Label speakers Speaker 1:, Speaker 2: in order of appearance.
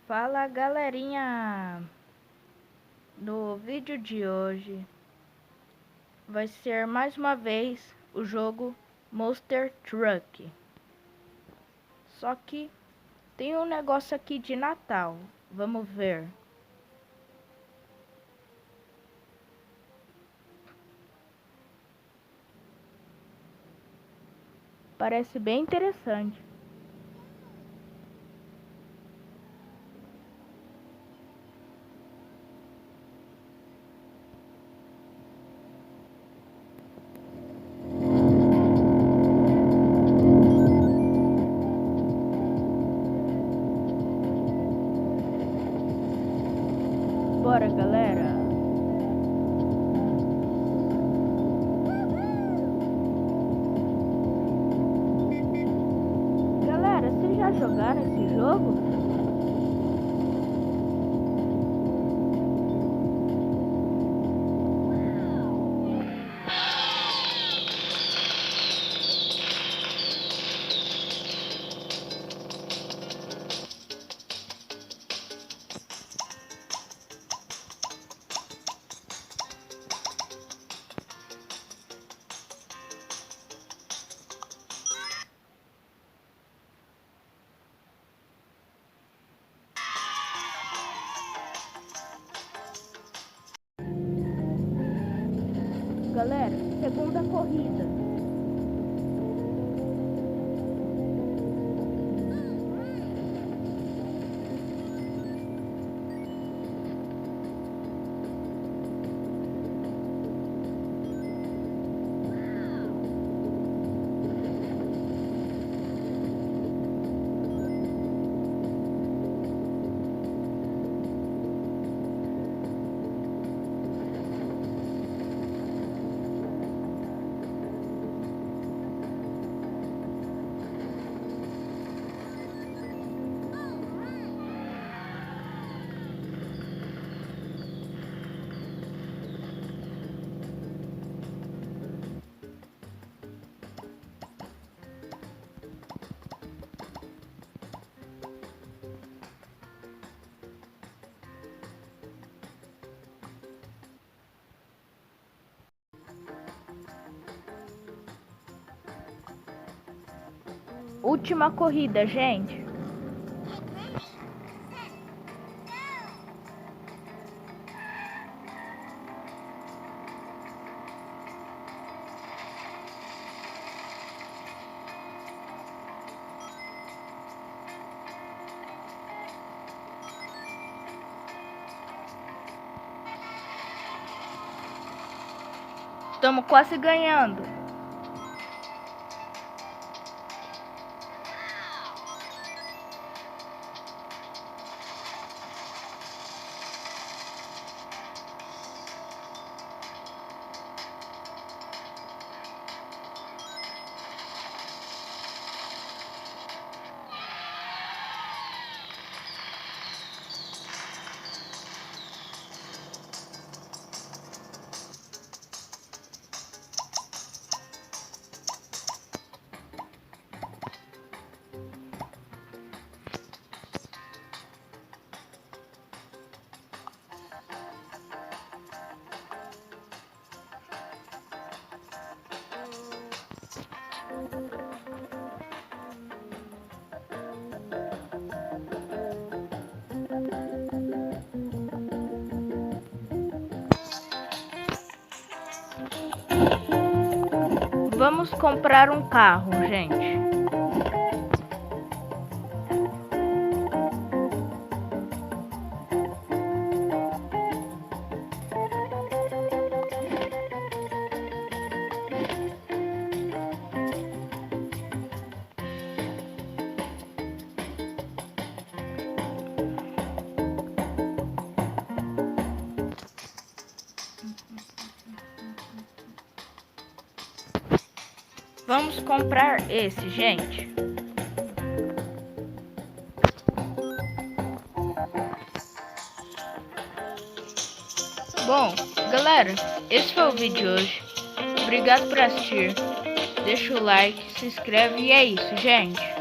Speaker 1: Fala galerinha, no vídeo de hoje vai ser mais uma vez o jogo Monster Truck. Só que tem um negócio aqui de Natal, vamos ver. Parece bem interessante. Bora, galera. Galera, vocês já jogaram esse jogo? Galera, segunda corrida. Última corrida, gente. Estamos quase ganhando. Vamos comprar um carro, gente. Vamos comprar esse, gente. Bom, galera, esse foi o vídeo de hoje. Obrigado por assistir. Deixa o like, se inscreve e é isso, gente.